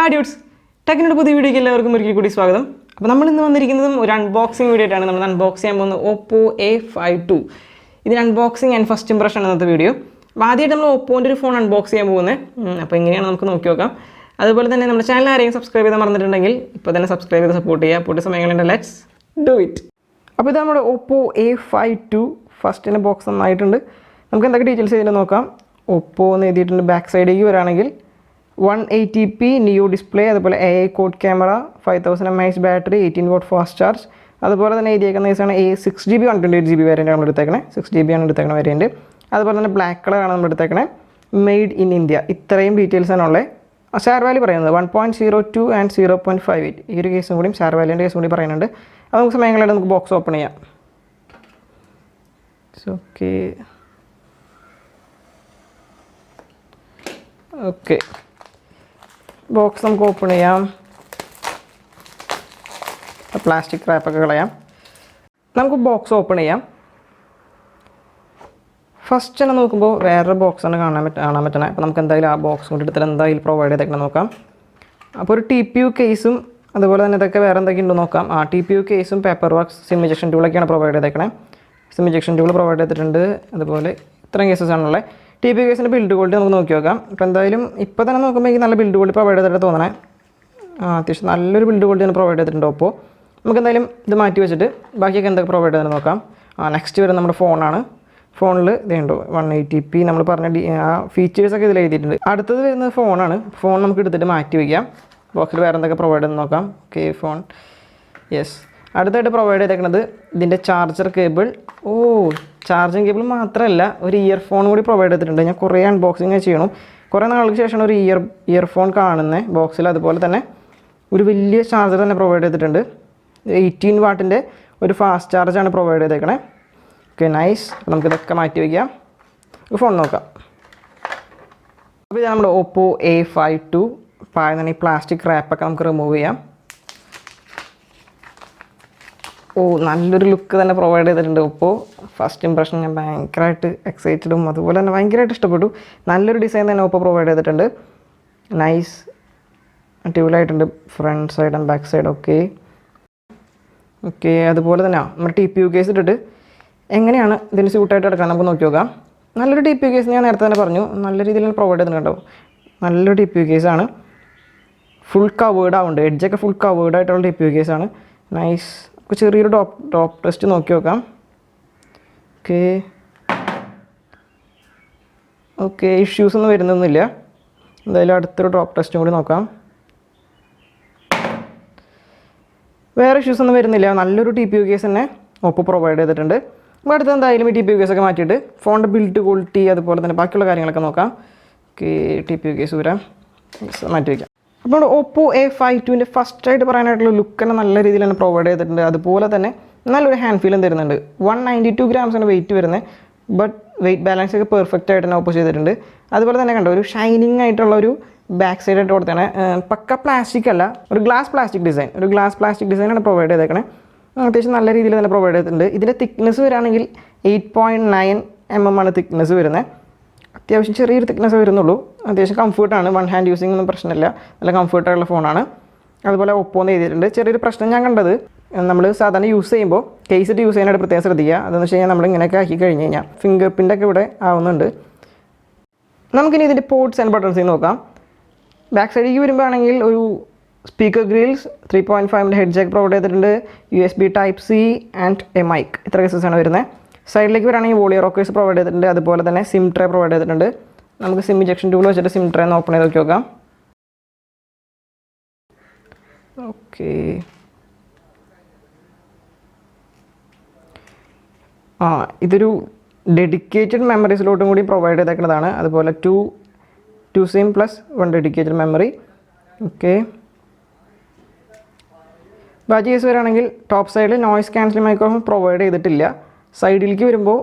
Hi dudes! Tech Neuvo This video എല്ലാവർക്കും ഒരിക്കൽ കൂടി സ്വാഗതം. അപ്പോൾ നമ്മൾ ഇന്ന് വന്നിരിക്കുന്നതും ഒരു അൺബോക്സിംഗ് വീഡിയോ ആയിട്ടാണ്. നമ്മൾ അൺബോക്സ് ചെയ്യാൻ പോകുന്നത് Oppo A52. ഇതിന് അൺബോക്സിംഗ് ആൻഡ് ഫസ്റ്റ് ഇംപ്രഷൻ ആണ് ഇന്നത്തെ വീഡിയോ. അപ്പോൾ ആദ്യമായിട്ട് നമ്മൾ Oppoൻ്റെ ഒരു ഫോൺ അൺബോക്സ് ചെയ്യാൻ പോകുന്നത്. അപ്പോൾ എങ്ങനെയാണ് നമുക്ക് നോക്കി നോക്കാം. അതുപോലെ തന്നെ നമ്മുടെ ചാനൽ ആരെയും സബ്സ്ക്രൈബ് ചെയ്താൽ മറന്നിട്ടുണ്ടെങ്കിൽ ഇപ്പോൾ തന്നെ സബ്സ്ക്രൈബ് ചെയ്ത് സപ്പോർട്ട് ചെയ്യുക. പൊട്ടി സമയങ്ങളുണ്ട്. Let's do it. അപ്പോൾ ഇത് നമ്മുടെ Oppo A52 ഫസ്റ്റിൻ്റെ ബോക്സ് നന്നായിട്ടുണ്ട്. നമുക്ക് എന്തൊക്കെ ഡീറ്റെയിൽസ് ചെയ്തിട്ട് നോക്കാം. Oppo എന്ന് എഴുതിയിട്ടുണ്ട്. ബാക്ക് സൈഡിലേക്ക് വരാണെങ്കിൽ 180p Neo ഡിസ്പ്ലേ, അതുപോലെ AI code camera, 5000 mAh battery, 18 watt fast charge. അതുപോലെ തന്നെ എഴുതിയേക്കുന്ന ദിവസമാണ് 6GB 128GB വേരിയൻ്റ് നമ്മൾ എടുത്തേക്കണേ. 6GB ആണ് എടുത്തേക്കണ വേരിയൻറ്റ്. അതുപോലെ തന്നെ ബ്ലാക്ക് കളറാണ് നമ്മൾ എടുത്തേക്കണേ. Made in India. ഇത്രയും ഡീറ്റെയിൽസാണ് ഉള്ളത്. ഷെയർ വാല്യൂ പറയുന്നത് 1.02 ആൻഡ് 0.58. ഈ ഒരു കേസും കൂടി ഷെയർ വാല്യൂൻ്റെ കേസും കൂടി പറയുന്നുണ്ട്. അത് നമുക്ക് സമയങ്ങളായിട്ട് നമുക്ക് ബോക്സ് ഓപ്പൺ ചെയ്യാം. ഓക്കെ ബോക്സ് നമുക്ക് ഓപ്പൺ ചെയ്യാം. പ്ലാസ്റ്റിക് റാപ്പൊക്കെ കളയാം. നമുക്ക് ബോക്സ് ഓപ്പൺ ചെയ്യാം. ഫസ്റ്റ് തന്നെ നോക്കുമ്പോൾ വേറൊരു ബോക്സാണ് കാണാൻ പറ്റണേ. അപ്പോൾ നമുക്ക് എന്തായാലും ആ ബോക്സ് കൊണ്ട് എടുത്തിട്ട് എന്തായാലും പ്രൊവൈഡ് ചെയ്തേക്കണം നോക്കാം. അപ്പോൾ ഒരു TPU കേസും അതുപോലെ തന്നെ ഇതൊക്കെ വേറെ എന്തൊക്കെ ഉണ്ടോ നോക്കാം. TPU കേസും പേപ്പർ വർക്ക്സ്, സിം ഇജക്ഷൻ ടൂളൊക്കെയാണ് പ്രൊവൈഡ് ചെയ്തേക്കണേ. സിം ഇജക്ഷൻ ടൂൾ പ്രൊവൈഡ് ചെയ്തിട്ടുണ്ട്. അതുപോലെ ഇത്രയും കേസസ് ആണുള്ളത്. TPU കേസിൻ്റെ ബിൽഡ് ക്വാളിറ്റി നമുക്ക് നോക്കി നോക്കാം. അപ്പോൾ എന്തായാലും ഇപ്പോൾ തന്നെ നോക്കുമ്പോൾ എനിക്ക് നല്ല ബിൽഡ് ക്വാളിറ്റി പ്രൊവൈഡ് ചെയ്തിട്ട് തോന്നണേ. അത്യാവശ്യം നല്ലൊരു ബിൽഡ് ക്വാളിറ്റി പ്രൊവൈഡ് ചെയ്തിട്ടുണ്ട് Oppo. നമുക്ക് എന്തായാലും ഇത് മാറ്റി വെച്ചിട്ട് ബാക്കിയൊക്കെ എന്തൊക്കെ പ്രൊവൈഡ് ചെയ്തിട്ട് നോക്കാം. നെക്സ്റ്റ് വരുന്നത് നമ്മുടെ ഫോണാണ്. ഫോണിൽ ഇതുണ്ടോ 180p നമ്മൾ പറഞ്ഞ ഫീച്ചേഴ്സൊക്കെ ഇതിൽ എഴുതിയിട്ടുണ്ട്. അടുത്തത് വരുന്നത് ഫോണാണ്. ഫോൺ നമുക്ക് എടുത്തിട്ട് മാറ്റി വയ്ക്കാം. ബോക്സിൽ വേറെ എന്തൊക്കെ പ്രൊവൈഡ് ചെയ്ത് നോക്കാം. Okay phone yes. അടുത്തായിട്ട് പ്രൊവൈഡ് ചെയ്തേക്കുന്നത് ഇതിൻ്റെ ചാർജർ കേബിൾ. ചാർജിങ് കേബിൾ മാത്രമല്ല, ഒരു ഇയർഫോൺ കൂടി പ്രൊവൈഡ് ചെയ്തിട്ടുണ്ട്. ഞാൻ കുറേ അൺബോക്സിങ് ചെയ്യണം. കുറേ നാൾക്ക് ശേഷമാണ് ഒരു ഇയർഫോൺ കാണുന്നത് ബോക്സിൽ. അതുപോലെ തന്നെ ഒരു വലിയ ചാർജർ തന്നെ പ്രൊവൈഡ് ചെയ്തിട്ടുണ്ട്. 18 വാട്ടിൻ്റെ ഒരു ഫാസ്റ്റ് ചാർജാണ് പ്രൊവൈഡ് ചെയ്തേക്കണേ. Okay nice. നമുക്കിതൊക്കെ മാറ്റി വയ്ക്കാം. ഫോൺ നോക്കാം. അപ്പോൾ ഇത് നമ്മുടെ Oppo A52. പായ തന്നെ ഈ പ്ലാസ്റ്റിക് റാപ്പൊക്കെ നമുക്ക് റിമൂവ് ചെയ്യാം. നല്ലൊരു ലുക്ക് തന്നെ പ്രൊവൈഡ് ചെയ്തിട്ടുണ്ട് Oppo. ഫസ്റ്റ് ഇംപ്രഷൻ ഞാൻ ഭയങ്കരമായിട്ട് എക്സൈറ്റഡും അതുപോലെ തന്നെ ഭയങ്കരമായിട്ട് ഇഷ്ടപ്പെട്ടു. നല്ലൊരു ഡിസൈൻ തന്നെ Oppo പ്രൊവൈഡ് ചെയ്തിട്ടുണ്ട്. നൈസ് അടിപൊളിയായിട്ടുണ്ട്. Front side and back side. Okay അതുപോലെ തന്നെ നമ്മുടെ TPU കേസ് ഇട്ടിട്ട് എങ്ങനെയാണ് ഇതിന് സ്യൂട്ടായിട്ട് എടുക്കാൻ നമുക്ക് നോക്കി നോക്കാം. നല്ലൊരു TPU കേസ് ഞാൻ നേരത്തെ തന്നെ പറഞ്ഞു. നല്ല രീതിയിൽ പ്രൊവൈഡ് ചെയ്തിട്ടുണ്ടാവും. നല്ലൊരു TPU കേസാണ്. ഫുൾ കവേർഡ് ആവുന്നുണ്ട്. എഡ്ജൊക്കെ ഫുൾ കവേർഡ് ആയിട്ടുള്ള TPU കേസാണ്. നൈസ്. നമുക്ക് ചെറിയൊരു ഡ്രോപ്പ് ടെസ്റ്റ് നോക്കി നോക്കാം. ഓക്കെ ഇഷ്യൂസ് ഒന്നും വരുന്നൊന്നുമില്ല. എന്തായാലും അടുത്തൊരു ഡ്രോപ്പ് ടെസ്റ്റും കൂടി നോക്കാം. വേറെ ഇഷ്യൂസ് ഒന്നും വരുന്നില്ല. നല്ലൊരു TPU കേസ് തന്നെ Oppo പ്രൊവൈഡ് ചെയ്തിട്ടുണ്ട്. അപ്പോൾ അടുത്ത് എന്തായാലും ഈ TPU കേസൊക്കെ മാറ്റിയിട്ട് ഫോണിൻ്റെ ബിൽഡ് ക്വാളിറ്റി അതുപോലെ തന്നെ ബാക്കിയുള്ള കാര്യങ്ങളൊക്കെ നോക്കാം. TPU കേസ് വരാം മാറ്റി വയ്ക്കാം. അപ്പോൾ Oppo A52ൻ്റെ ഫസ്റ്റായിട്ട് പറയാനായിട്ടുള്ള ലുക്ക് തന്നെ നല്ല രീതിയിൽ തന്നെ പ്രൊവൈഡ് ചെയ്തിട്ടുണ്ട്. അതുപോലെ തന്നെ നല്ലൊരു ഹാൻഡ് ഫീലും തരുന്നുണ്ട്. 192 ഗ്രാംസാണ് വെയിറ്റ് വരുന്നത്. ബട്ട് വെയിറ്റ് ബാലൻസ് ഒക്കെ പെർഫെക്റ്റ് ആയിട്ട് തന്നെ Oppo ചെയ്തിട്ടുണ്ട്. അതുപോലെ തന്നെ കണ്ടോ ഒരു ഷൈനിങ് ആയിട്ടുള്ള ഒരു ബാക്ക് സൈഡായിട്ട് കൊടുത്തതാണ്. പക്ക പ്ലാസ്റ്റിക് അല്ല, ഒരു ഗ്ലാസ് പ്ലാസ്റ്റിക് ഡിസൈനാണ് പ്രൊവൈഡ് ചെയ്തേക്കണേ. അത്യാവശ്യം നല്ല രീതിയിൽ തന്നെ പ്രൊവൈഡ് ചെയ്തിട്ടുണ്ട്. ഇതിൻ്റെ തിക്നെസ് വരികയാണെങ്കിൽ 8.9 mm ആണ് തിക്നെസ് വരുന്നത്. അത്യാവശ്യം ചെറിയൊരു തിക്നെസ് വരുന്നുള്ളൂ. അത്യാവശ്യം കംഫർട്ടാണ്. വൺ ഹാൻഡ് യൂസിങ് ഒന്നും പ്രശ്നമില്ല. നല്ല കംഫർട്ടായിട്ടുള്ള ഫോണാണ്. അതുപോലെ Oppo എന്ന് എഴുതിയിട്ടുണ്ട്. ചെറിയൊരു പ്രശ്നം ഞാൻ കണ്ടത്, നമ്മൾ സാധാരണ യൂസ് ചെയ്യുമ്പോൾ കേസ് ഇട്ട് യൂസ് ചെയ്യാനായിട്ട് പ്രത്യേകം ശ്രദ്ധിക്കുക. അതെന്ന് വെച്ച് കഴിഞ്ഞാൽ നമ്മൾ ഇങ്ങനെയൊക്കെ ആക്കി കഴിഞ്ഞ് കഴിഞ്ഞാൽ ഫിംഗർ പ്രിൻ്റൊക്കെ ഇവിടെ ആവുന്നുണ്ട്. നമുക്കിനി ഇതിൻ്റെ പോർട്സ് ആൻഡ് ബട്ടൺസ് നോക്കാം. ബാക്ക് സൈഡിലേക്ക് വരുമ്പോഴാണെങ്കിൽ ഒരു speaker grills, 3.5 head jack provide ചെയ്തിട്ടുണ്ട്. USB Type-C and a mic. ഇത്ര കേസസാണ് വരുന്നത്. സൈഡിലേക്ക് വരാണെങ്കിൽ വോളിയോ റോക്കേഴ്സ് പ്രൊവൈഡ് ചെയ്തിട്ടുണ്ട്. അതുപോലെ തന്നെ സിം ട്രേ പ്രൊവൈഡ് ചെയ്തിട്ടുണ്ട്. നമുക്ക് സിം ഇജക്ഷൻ ടൂൾ വെച്ചിട്ട് സിം ട്രേ ഒന്ന് ഓപ്പൺ ചെയ്ത് നോക്കി നോക്കാം. ഇതൊരു ഡെഡിക്കേറ്റഡ് മെമ്മറീസിലോട്ടും കൂടി പ്രൊവൈഡ് ചെയ്തേക്കുന്നതാണ്. അതുപോലെ 2 സിം പ്ലസ് 1 ഡെഡിക്കേറ്റഡ് മെമ്മറി. ബാക്കി കേസ് വരികയാണെങ്കിൽ ടോപ്പ് സൈഡിൽ നോയ്സ് ക്യാൻസലിംഗ് മൈക്രോഫോൺ പ്രൊവൈഡ് ചെയ്തിട്ടില്ല. സൈഡിലേക്ക് വരുമ്പോൾ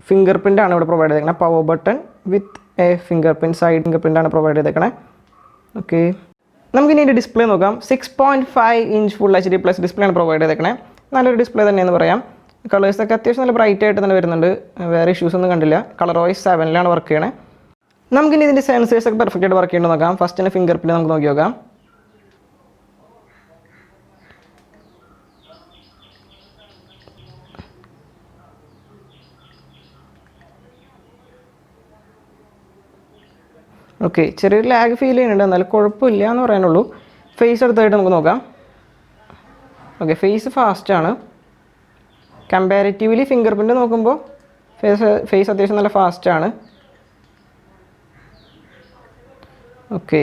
ഫിംഗർ പ്രിൻ്റാണ് ഇവിടെ പ്രൊവൈഡ് ചെയ്തേക്കുന്നത്. Power button with a finger പ്രിൻ്റാണ് പ്രൊവൈഡ് ചെയ്തേക്കണേ. നമുക്കിനി ഇതിൻ്റെ ഡിസ്പ്ലേ നോക്കാം. 6.5 inch full HD plus display ആണ് പ്രൊവൈഡ് ചെയ്തേക്കണേ. നല്ലൊരു ഡിസ്പ്ലേ തന്നെയെന്ന് പറയാം. കളേഴ്സൊക്കെ അത്യാവശ്യം നല്ല ബ്രൈറ്റ് ആയിട്ട് തന്നെ വരുന്നുണ്ട്. വേറെ ഇഷ്യൂസ് ഒന്നും കണ്ടില്ല. കളർ വൈസ് 7 വർക്ക് ചെയ്യണേ. നമുക്കിനി ഇതിൻ്റെ സെൻസേഴ്സൊക്കെ പെർഫെക്റ്റ് ആയിട്ട് വർക്ക് ചെയ്യേണ്ടി നോക്കാം. ഫസ്റ്റ് തന്നെ ഫിംഗർ പ്രിൻ്റ് നമുക്ക് നോക്കി നോക്കാം. ഓക്കെ, ചെറിയൊരു ലാഗ് ഫീൽ ചെയ്യുന്നുണ്ട്, എന്നാലും കുഴപ്പമില്ല എന്ന് പറയാനുള്ളൂ. ഫേസ് അടുത്തായിട്ട് നമുക്ക് നോക്കാം. ഓക്കെ, ഫേസ് ഫാസ്റ്റാണ്. കമ്പാരിറ്റീവ്ലി ഫിംഗർ പ്രിൻ്റ് നോക്കുമ്പോൾ ഫേസ് അത്യാവശ്യം നല്ല ഫാസ്റ്റാണ്. ഓക്കെ,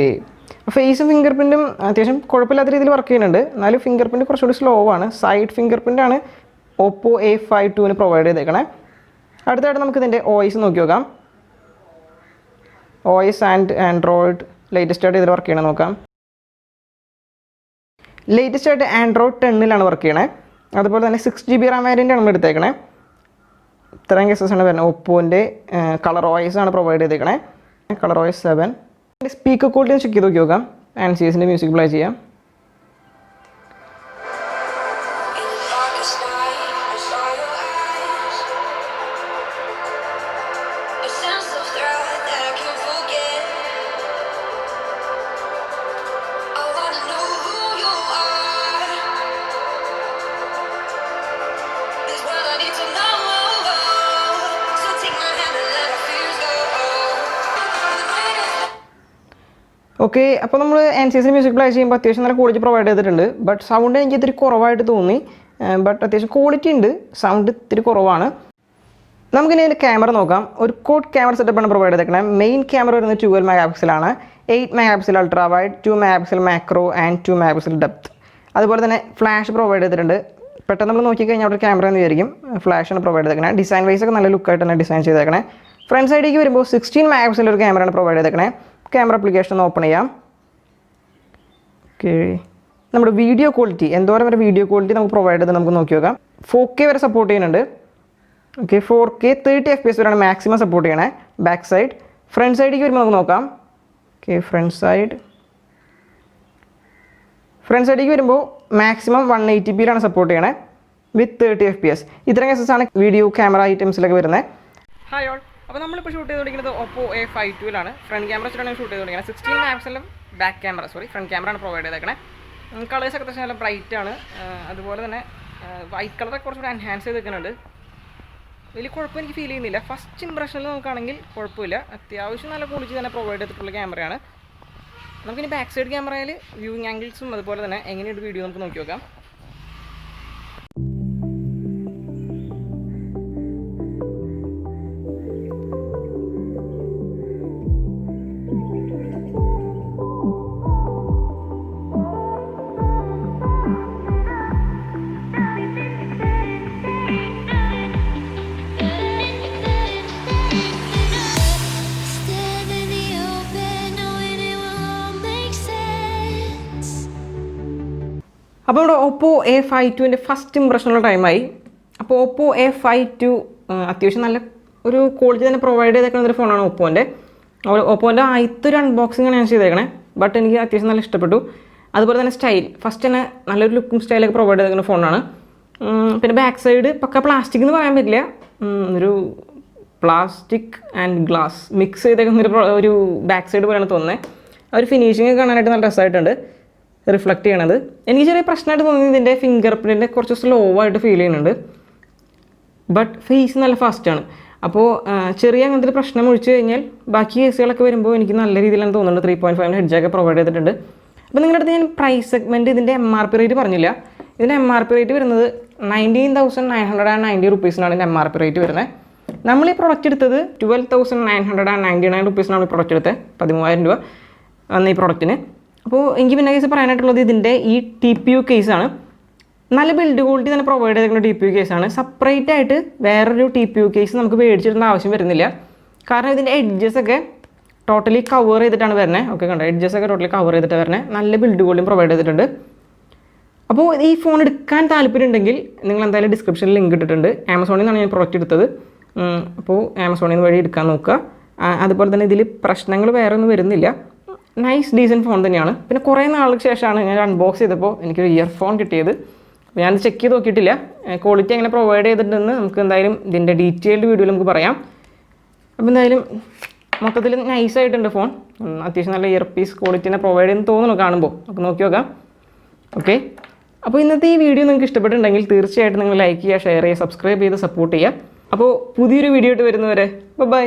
ഫേസും ഫിംഗർ പ്രിൻറ്റും അത്യാവശ്യം കുഴപ്പമില്ലാത്ത രീതിയിൽ വർക്ക് ചെയ്യുന്നുണ്ട്. എന്നാലും ഫിംഗർ പ്രിൻറ്റ് കുറച്ചുകൂടി സ്ലോ ആണ്. സൈഡ് ഫിംഗർ പ്രിൻ്റാണ് Oppo A52 പ്രൊവൈഡ് ചെയ്തേക്കണേ. അടുത്തായിട്ട് നമുക്ക് ഇതിൻ്റെ OS നോക്കി നോക്കാം. OS ആൻഡ് ആൻഡ്രോയിഡ് ലേറ്റസ്റ്റ് ആയിട്ട് ഇതിൽ വർക്ക് ചെയ്യണം നോക്കാം. ലേറ്റസ്റ്റ് ആയിട്ട് ആൻഡ്രോയിഡ് 10 വർക്ക് ചെയ്യണേ. അതുപോലെ തന്നെ 6GB RAM വേരിയൻ്റാണ് നമ്മൾ എടുത്തേക്കണേ. ഇത്രയും കേസസ് ആണ് വരുന്നത്. ഒപ്പോൻ്റെ കളർ OS ആണ് പ്രൊവൈഡ് ചെയ്തേക്കണേ. Colour OS 7. Speaker quality check ചെയ്ത് നോക്കി നോക്കാം. ആൻസിയസിൻ്റെ മ്യൂസിക് പ്ലേ ചെയ്യാം. ഓക്കെ, അപ്പോൾ നമ്മൾ ആൻസിയസിൻ്റെ മ്യൂസിക് പ്ലേ ചെയ്യുമ്പോൾ അത്യാവശ്യം നല്ല ക്വാളിറ്റി പ്രൊവൈഡ് ചെയ്തിട്ടുണ്ട്. ബട്ട് സൗണ്ട് എനിക്ക് ഇത്തിരി കുറവായിട്ട് തോന്നി. ബട്ട് അത്യാവശ്യം ക്വാളിറ്റി ഉണ്ട്, സൗണ്ട് ഇത്തിരി കുറവാണ്. നമുക്കിനി അതിൻ്റെ ക്യാമറ നോക്കാം. ഒരു കോഡ് ക്യാമറ സെറ്റപ്പാണ് പ്രൊവൈഡ് ചെയ്തേക്കുന്നത്. മെയിൻ ക്യാമറ വരുന്നത് 12 MP ആണ്. 8 MP ultra wide, 2 MP macro and 2 MP depth. അതുപോലെ തന്നെ ഫ്ലാഷ് പ്രൊവൈഡ് ചെയ്തിട്ടുണ്ട്. പെട്ടെന്ന് നമ്മൾ നോക്കിക്കഴിഞ്ഞാൽ അവിടെ ക്യാമറ എന്ന് വിചാരിക്കും. ഫ്ലാഷാണ് പ്രൊവൈഡ് ചെയ്തേക്കുന്നത്. ഡിസൈൻ വൈസ് ഒക്കെ നല്ല ലുക്കായിട്ട് തന്നെ ഡിസൈൻ ചെയ്തേക്കണേ. ഫ്രണ്ട് സൈഡിലേക്ക് വരുമ്പോൾ 16 MP ഒരു ക്യാമറയാണ് പ്രൊവൈഡ് ചെയ്തേക്കണേ. ക്യാമറ ആപ്ലിക്കേഷൻ ഒന്ന് ഓപ്പൺ ചെയ്യാം. ഓക്കെ, നമ്മുടെ വീഡിയോ ക്വാളിറ്റി എന്തോരം വരെ വീഡിയോ ക്വാളിറ്റി നമുക്ക് പ്രൊവൈഡ് ചെയ്ത് നമുക്ക് നോക്കി നോക്കാം. 4K വരെ സപ്പോർട്ട് ചെയ്യുന്നുണ്ട്. ഓക്കെ, 4K 30 FPS വരെയാണ് മാക്സിമം സപ്പോർട്ട് ചെയ്യണേ. ബാക്ക് സൈഡ് ഫ്രണ്ട് സൈഡിലേക്ക് വരുമ്പോൾ നമുക്ക് നോക്കാം. ഓക്കെ, ഫ്രണ്ട് സൈഡിലേക്ക് വരുമ്പോൾ മാക്സിമം 180p സപ്പോർട്ട് ചെയ്യണേ വിത്ത് 30 FPS. ഇത്രയും കേസസ് ആണ് വീഡിയോ ക്യാമറ ഐറ്റംസിലൊക്കെ വരുന്നത്. ഹായ് ഓൾ, അപ്പോൾ നമ്മളിപ്പോൾ ഷൂട്ട് ചെയ്തുകൊണ്ടിരിക്കുന്നത് Oppo A52 ഫ്രണ്ട് ക്യാമറ വെച്ചിട്ടാണ് ഷൂട്ട് ചെയ്തുകൊണ്ടിരിക്കുന്നത്. 16 MP ബാക്ക് ക്യാമറ ഫ്രണ്ട് ക്യാമറയാണ് പ്രൊവൈഡ് ചെയ്തേക്കണേ. കളേഴ്സൊക്കെ അത്യാവശ്യം നല്ല ബ്രൈറ്റ് ആണ്. അതുപോലെ തന്നെ വൈറ്റ് കളറൊക്കെ കുറച്ചുകൂടി എൻഹാൻസ് ചെയ്ത് വെക്കുന്നുണ്ട്. വലിയ കുഴപ്പം എനിക്ക് ഫീൽ ചെയ്യുന്നില്ല. ഫസ്റ്റ് ഇംപ്രഷനിൽ നോക്കുകയാണെങ്കിൽ കുഴപ്പമില്ല. അത്യാവശ്യം നല്ല ക്വാളിറ്റി തന്നെ പ്രൊവൈഡ് ചെയ്തിട്ടുള്ള ക്യാമറയാണ്. നമുക്കിനി ബാക്ക് സൈഡ് ക്യാമറയിൽ വ്യൂയിങ് ആംഗിൾസും അതുപോലെ തന്നെ എങ്ങനെയുണ്ട് വീഡിയോ നമുക്ക് നോക്കി നോക്കാം. അപ്പോൾ ഇവിടെ Oppo A52 ഫസ്റ്റ് ഇംപ്രഷനുള്ള ടൈമായി. അപ്പോൾ Oppo A52 അത്യാവശ്യം നല്ല ഒരു ക്വാളിറ്റി തന്നെ പ്രൊവൈഡ് ചെയ്തേക്കുന്ന ഒരു ഫോണാണ് ഒപ്പോൻ്റെ ആദ്യത്തെ ഒരു അൺബോക്സിംഗാണ് ഞാൻ ചെയ്തേക്കണേ. ബട്ട് എനിക്ക് അത്യാവശ്യം നല്ല ഇഷ്ടപ്പെട്ടു. അതുപോലെ തന്നെ സ്റ്റൈൽ ഫസ്റ്റ് തന്നെ നല്ലൊരു ലുക്കും സ്റ്റൈലൊക്കെ പ്രൊവൈഡ് ചെയ്തേക്കുന്ന ഫോണാണ്. പിന്നെ ബാക്ക് സൈഡ് പക്ക പ്ലാസ്റ്റിക് എന്ന് പറയാൻ പറ്റില്ല, ഒരു പ്ലാസ്റ്റിക് ആൻഡ് ഗ്ലാസ് മിക്സ് ചെയ്തേക്കുന്ന ഒരു ബാക്ക് സൈഡ് പോലെയാണ് തോന്നുന്നത്. ആ ഒരു ഫിനിഷിങ് കാണാനായിട്ട് നല്ല രസമായിട്ടുണ്ട് റിഫ്ലക്റ്റ് ചെയ്യണത്. എനിക്ക് ചെറിയ പ്രശ്നമായിട്ട് തോന്നിയത് ഇതിൻ്റെ ഫിംഗർ പ്രിൻ്റ് കുറച്ച് സ്ലോ ആയിട്ട് ഫീൽ ചെയ്യുന്നുണ്ട്. ബട്ട് ഫേസ് നല്ല ഫാസ്റ്റാണ്. അപ്പോൾ ചെറിയ അങ്ങനത്തെ ഒരു പ്രശ്നം ഒഴിച്ച് കഴിഞ്ഞാൽ ബാക്കി കേസുകളൊക്കെ വരുമ്പോൾ എനിക്ക് നല്ല രീതിയിലാണ് തോന്നുന്നുണ്ട്. 3.5 ഹെഡ്ജൊക്കെ പ്രൊവൈഡ് ചെയ്തിട്ടുണ്ട്. അപ്പോൾ നിങ്ങളുടെ അടുത്ത് ഞാൻ പ്രൈസ് സെഗ്മെൻറ്റ് ഇതിൻ്റെ MRP റേറ്റ് പറഞ്ഞില്ല. ഇതിൻ്റെ MRP റേറ്റ് വരുന്നത് 19,990 റുപ്പീസിനാണ് ഇതിൻ്റെ MRP റേറ്റ് വരുന്നത്. നമ്മൾ ഈ പ്രൊഡക്റ്റ് എടുത്തത് 12,999 റുപ്പീസിനാണ് ഈ പ്രൊഡക്റ്റ് എടുത്തത്. 13,000 രൂപ വന്ന ഈ പ്രൊഡക്റ്റിന്. അപ്പോൾ എനിക്ക് പിന്നെ കേസ് പറയാനായിട്ടുള്ളത് ഇതിൻ്റെ ഈ TPU കേസാണ്. നല്ല ബിൽഡ് ക്വാളിറ്റി തന്നെ പ്രൊവൈഡ് ചെയ്തിട്ടുള്ള TPU കേസാണ്. സെപ്പറേറ്റ് ആയിട്ട് വേറൊരു TPU കേസ് നമുക്ക് മേടിച്ചിടുന്ന ആവശ്യം വരുന്നില്ല. കാരണം ഇതിൻ്റെ എഡ്ജസൊക്കെ ടോട്ടലി കവർ ചെയ്തിട്ടാണ് വരുന്നത്. ഓക്കെ, കണ്ടോ, എഡ്ജസൊക്കെ ടോട്ടലി കവർ ചെയ്തിട്ട് വരുന്നത്. നല്ല ബിൽഡ് ക്വാളിറ്റി പ്രൊവൈഡ് ചെയ്തിട്ടുണ്ട്. അപ്പോൾ ഈ ഫോൺ എടുക്കാൻ താല്പര്യം ഉണ്ടെങ്കിൽ നിങ്ങൾ എന്തായാലും ഡിസ്ക്രിപ്ഷനിൽ ലിങ്ക് ഇട്ടിട്ടുണ്ട്. ആമസോണിൽ നിന്നാണ് ഞാൻ പ്രൊഡക്റ്റ് എടുത്തത്. അപ്പോൾ ആമസോണിൽ നിന്ന് വഴി എടുക്കാൻ നോക്കുക. അതുപോലെ തന്നെ ഇതിൽ പ്രശ്നങ്ങൾ വേറെ ഒന്നും വരുന്നില്ല. നൈസ് ഡീസൻറ്റ് ഫോൺ തന്നെയാണ്. പിന്നെ കുറേ നാൾക്ക് ശേഷമാണ് ഞാൻ അൺബോക്സ് ചെയ്തപ്പോൾ എനിക്കൊരു ഇയർഫോൺ കിട്ടിയത്. ഞാൻ ചെക്ക് ചെയ്ത് നോക്കിയിട്ടില്ല ക്വാളിറ്റി എങ്ങനെ പ്രൊവൈഡ് ചെയ്തിട്ടുണ്ടെന്ന്. നമുക്ക് എന്തായാലും ഇതിൻ്റെ ഡീറ്റെയിൽഡ് വീഡിയോയിൽ നമുക്ക് പറയാം. അപ്പോൾ എന്തായാലും മൊത്തത്തിൽ നൈസായിട്ടുണ്ട് ഫോൺ. അത്യാവശ്യം നല്ല ഇയർ പീസ് ക്വാളിറ്റിനെ പ്രൊവൈഡ് ചെയ്യുന്നു തോന്നുന്നു കാണുമ്പോൾ. നമുക്ക് നോക്കി നോക്കാം. ഓക്കെ, അപ്പോൾ ഇന്നത്തെ ഈ വീഡിയോ നിങ്ങൾക്ക് ഇഷ്ടപ്പെട്ടിട്ടുണ്ടെങ്കിൽ തീർച്ചയായിട്ടും നിങ്ങൾ ലൈക്ക് ചെയ്യുക, ഷെയർ ചെയ്യുക, സബ്സ്ക്രൈബ് ചെയ്ത് സപ്പോർട്ട് ചെയ്യുക. അപ്പോൾ പുതിയൊരു വീഡിയോ ആയിട്ട് വരുന്നവരെ ബൈ.